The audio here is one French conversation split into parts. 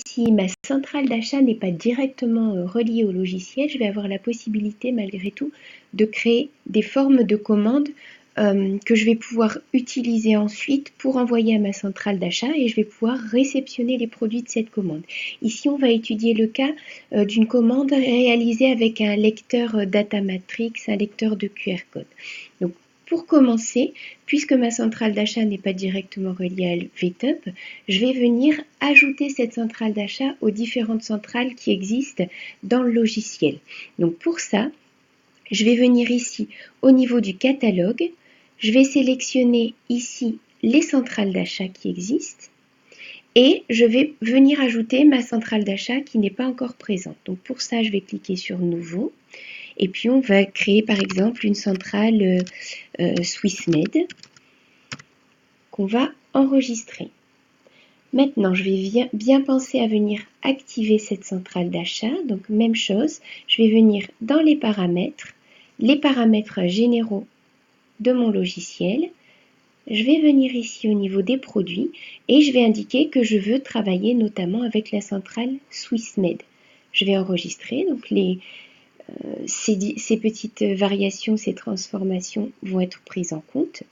si ma centrale d'achat n'est pas directement reliée au logiciel, je vais avoir la possibilité malgré tout de créer des formes de commandes que je vais pouvoir utiliser ensuite pour envoyer à ma centrale d'achat et je vais pouvoir réceptionner les produits de cette commande. Ici, on va étudier le cas d'une commande réalisée avec un lecteur Data Matrix, un lecteur de QR code. Donc, pour commencer, puisque ma centrale d'achat n'est pas directement reliée à VTUP, je vais venir ajouter cette centrale d'achat aux différentes centrales qui existent dans le logiciel. Donc pour ça, je vais venir ici au niveau du catalogue, je vais sélectionner ici les centrales d'achat qui existent et je vais venir ajouter ma centrale d'achat qui n'est pas encore présente. Donc pour ça, je vais cliquer sur Nouveau. Et puis on va créer par exemple une centrale SwissMed qu'on va enregistrer. Maintenant, je vais bien penser à venir activer cette centrale d'achat. Donc même chose, je vais venir dans les paramètres généraux de mon logiciel. Je vais venir ici au niveau des produits et je vais indiquer que je veux travailler notamment avec la centrale SwissMed. Je vais enregistrer, donc ces petites variations, ces transformations vont être prises en compte.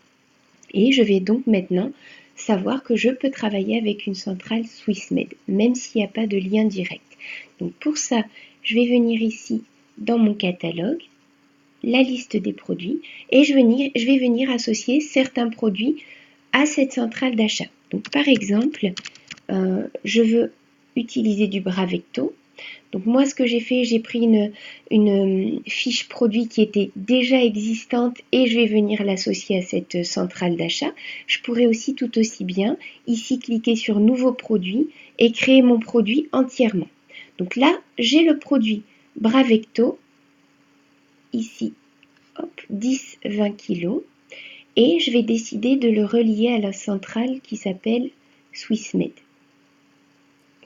Et je vais donc maintenant savoir que je peux travailler avec une centrale SwissMed, même s'il n'y a pas de lien direct. Donc pour ça, je vais venir ici dans mon catalogue, la liste des produits, et je vais venir associer certains produits à cette centrale d'achat. Donc par exemple, je veux utiliser du Bravecto. Donc moi, ce que j'ai fait, j'ai pris une fiche produit qui était déjà existante et je vais venir l'associer à cette centrale d'achat. Je pourrais aussi tout aussi bien ici cliquer sur Nouveau produit et créer mon produit entièrement. Donc là, j'ai le produit Bravecto, ici, hop, 10-20 kg, et je vais décider de le relier à la centrale qui s'appelle SwissMed.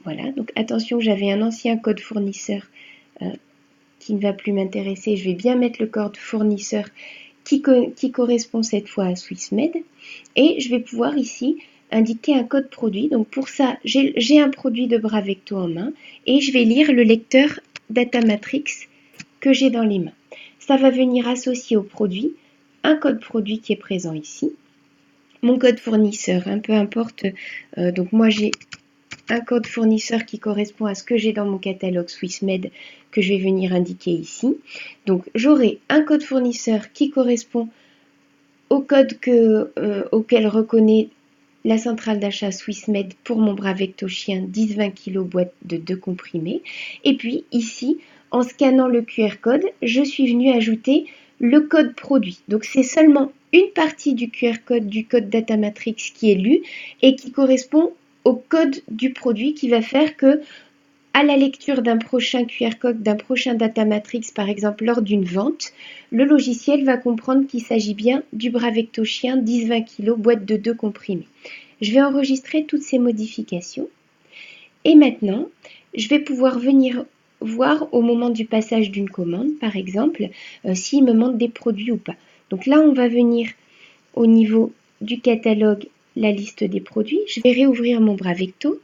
Voilà, donc attention, j'avais un ancien code fournisseur qui ne va plus m'intéresser. Je vais bien mettre le code fournisseur qui correspond cette fois à SwissMed. Et je vais pouvoir ici indiquer un code produit. Donc pour ça, j'ai un produit de Bravecto en main et je vais lire le lecteur Data Matrix que j'ai dans les mains. Ça va venir associer au produit un code produit qui est présent ici. Mon code fournisseur, peu importe. Donc moi j'ai un code fournisseur qui correspond à ce que j'ai dans mon catalogue SwissMed que je vais venir indiquer ici. Donc j'aurai un code fournisseur qui correspond au code auquel reconnaît la centrale d'achat SwissMed pour mon Bravecto chien 10-20 kg boîte de 2 comprimés. Et puis ici, en scannant le QR code, je suis venue ajouter le code produit. Donc c'est seulement une partie du QR code, du code Data Matrix qui est lu et qui correspond au code du produit qui va faire que, à la lecture d'un prochain QR code, d'un prochain Data Matrix, par exemple lors d'une vente, le logiciel va comprendre qu'il s'agit bien du Bravecto chien 10-20 kg boîte de 2 comprimés. Je vais enregistrer toutes ces modifications et maintenant, je vais pouvoir venir voir au moment du passage d'une commande, par exemple, s'il me manque des produits ou pas. Donc là, on va venir au niveau du catalogue la liste des produits. Je vais réouvrir mon Bravecto.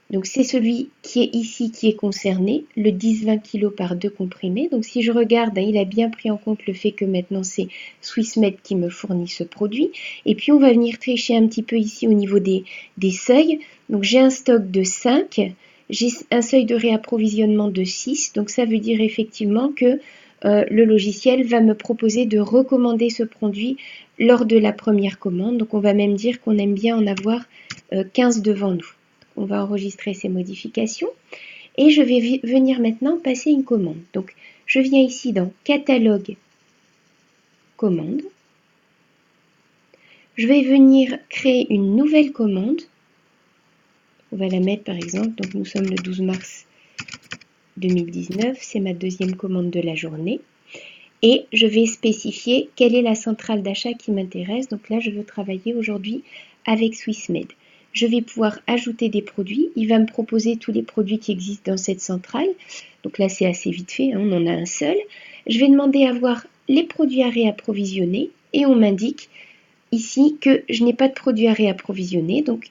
Donc c'est celui qui est ici qui est concerné, le 10-20 kg par 2 comprimés. Donc si je regarde, il a bien pris en compte le fait que maintenant c'est SwissMed qui me fournit ce produit. Et puis on va venir tricher un petit peu ici au niveau des seuils. Donc j'ai un stock de 5, j'ai un seuil de réapprovisionnement de 6. Donc ça veut dire effectivement que le logiciel va me proposer de recommander ce produit lors de la première commande. Donc on va même dire qu'on aime bien en avoir 15 devant nous. On va enregistrer ces modifications et je vais venir maintenant passer une commande. Donc je viens ici dans Catalogue, Commande. Je vais venir créer une nouvelle commande. On va la mettre par exemple, donc nous sommes le 12 mars 2019, c'est ma deuxième commande de la journée. Et je vais spécifier quelle est la centrale d'achat qui m'intéresse. Donc là, je veux travailler aujourd'hui avec SwissMed. Je vais pouvoir ajouter des produits. Il va me proposer tous les produits qui existent dans cette centrale. Donc là, c'est assez vite fait, on en a un seul. Je vais demander à voir les produits à réapprovisionner et on m'indique ici que je n'ai pas de produits à réapprovisionner. Donc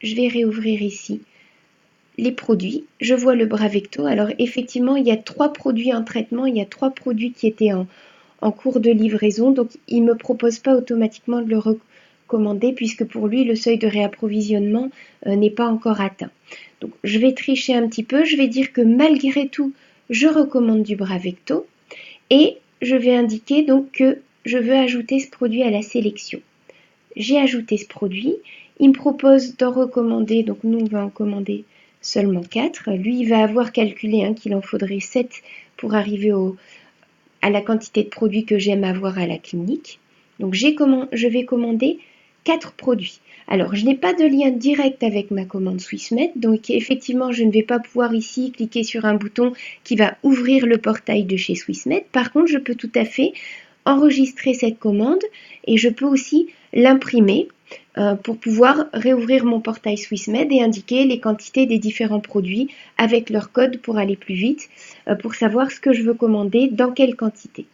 je vais réouvrir ici les produits. Je vois le Bravecto. Alors effectivement, il y a 3 produits en traitement, il y a 3 produits qui étaient en cours de livraison, donc il ne me propose pas automatiquement de le recommander puisque pour lui, le seuil de réapprovisionnement n'est pas encore atteint. Donc je vais tricher un petit peu, je vais dire que malgré tout, je recommande du Bravecto et je vais indiquer donc que je veux ajouter ce produit à la sélection. J'ai ajouté ce produit, il me propose d'en recommander, donc nous on va en commander seulement 4. Lui il va avoir calculé qu'il en faudrait 7 pour arriver à la quantité de produits que j'aime avoir à la clinique. Donc je vais commander 4 produits. Alors, je n'ai pas de lien direct avec ma commande Swissmed, donc effectivement, je ne vais pas pouvoir ici cliquer sur un bouton qui va ouvrir le portail de chez Swissmed. Par contre, je peux tout à fait enregistrer cette commande et je peux aussi l'imprimer pour pouvoir réouvrir mon portail Swissmed et indiquer les quantités des différents produits avec leur code pour aller plus vite, pour savoir ce que je veux commander, dans quelle quantité.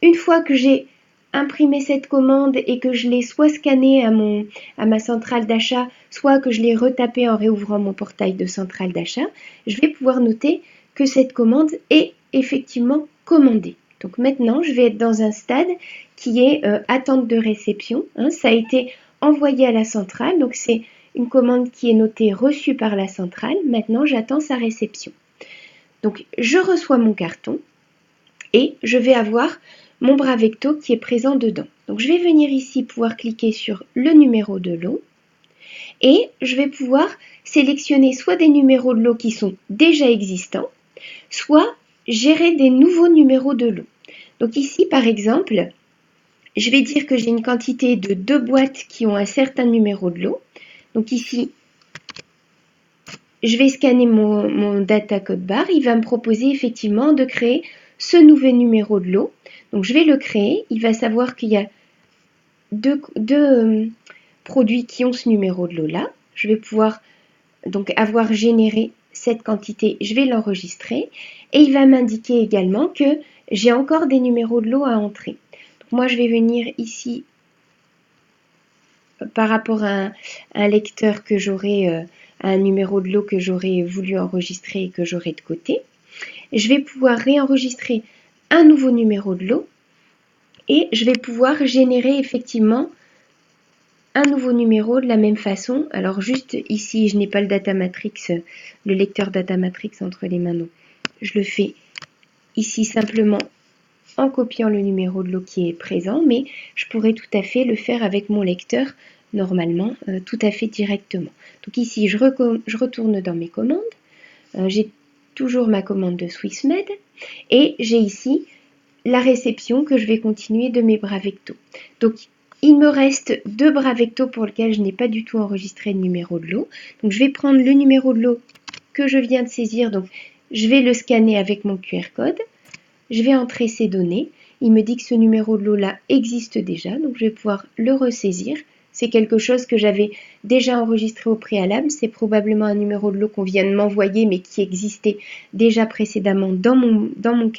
Une fois que j'ai imprimé cette commande et que je l'ai soit scannée à ma centrale d'achat, soit que je l'ai retapée en réouvrant mon portail de centrale d'achat, je vais pouvoir noter que cette commande est effectivement commandée. Donc maintenant, je vais être dans un stade qui est attente de réception. Ça a été envoyé à la centrale, donc c'est une commande qui est notée reçue par la centrale. Maintenant, j'attends sa réception. Donc, je reçois mon carton et je vais avoir mon Bravecto qui est présent dedans. Donc, je vais venir ici pouvoir cliquer sur le numéro de lot et je vais pouvoir sélectionner soit des numéros de lot qui sont déjà existants, soit gérer des nouveaux numéros de lot. Donc ici, par exemple, je vais dire que j'ai une quantité de 2 boîtes qui ont un certain numéro de lot. Donc ici, je vais scanner mon data code bar. Il va me proposer effectivement de créer ce nouveau numéro de lot. Donc je vais le créer. Il va savoir qu'il y a deux produits qui ont ce numéro de lot là. Je vais pouvoir donc avoir généré cette quantité. Je vais l'enregistrer. Et il va m'indiquer également que j'ai encore des numéros de lot à entrer. Donc moi je vais venir ici par rapport à un lecteur que j'aurai, un numéro de lot que j'aurais voulu enregistrer et que j'aurai de côté. Je vais pouvoir réenregistrer un nouveau numéro de lot et je vais pouvoir générer effectivement un nouveau numéro de la même façon. Alors juste ici, je n'ai pas le data matrix, le lecteur data matrix entre les mains, donc je le fais ici simplement en copiant le numéro de lot qui est présent, mais je pourrais tout à fait le faire avec mon lecteur normalement, tout à fait directement. Donc ici, je retourne dans mes commandes, j'ai toujours ma commande de Swissmed et j'ai ici la réception que je vais continuer de mes Bravecto. Donc il me reste 2 Bravecto pour lesquels je n'ai pas du tout enregistré le numéro de lot. Donc je vais prendre le numéro de lot que je viens de saisir, donc je vais le scanner avec mon QR code. Je vais entrer ces données. Il me dit que ce numéro de lot là existe déjà, donc je vais pouvoir le ressaisir. C'est quelque chose que j'avais déjà enregistré au préalable. C'est probablement un numéro de lot qu'on vient de m'envoyer, mais qui existait déjà précédemment dans mon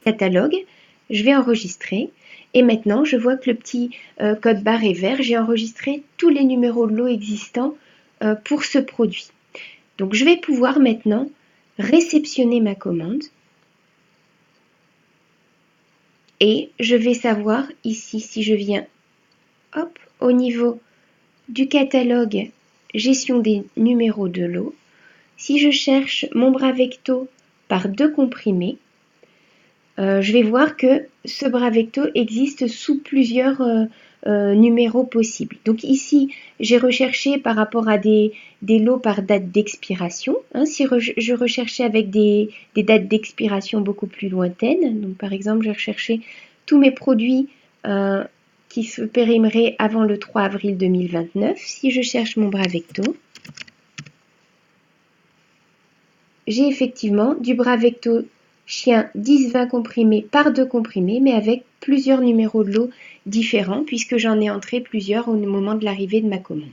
catalogue. Je vais enregistrer. Et maintenant, je vois que le petit code barre est vert. J'ai enregistré tous les numéros de lot existants pour ce produit. Donc, je vais pouvoir maintenant réceptionner ma commande. Et je vais savoir ici, si je viens au niveau du catalogue gestion des numéros de lot, si je cherche mon Bravecto par 2 comprimés, je vais voir que ce Bravecto existe sous plusieurs numéros possibles. Donc ici, j'ai recherché par rapport à des lots par date d'expiration. Si je recherchais avec des dates d'expiration beaucoup plus lointaines, donc par exemple, j'ai recherché tous mes produits qui se périmeraient avant le 3 avril 2029. Si je cherche mon Bravecto, j'ai effectivement du Bravecto chien 10-20 comprimés par 2 comprimés, mais avec plusieurs numéros de lot différents, puisque j'en ai entré plusieurs au moment de l'arrivée de ma commande.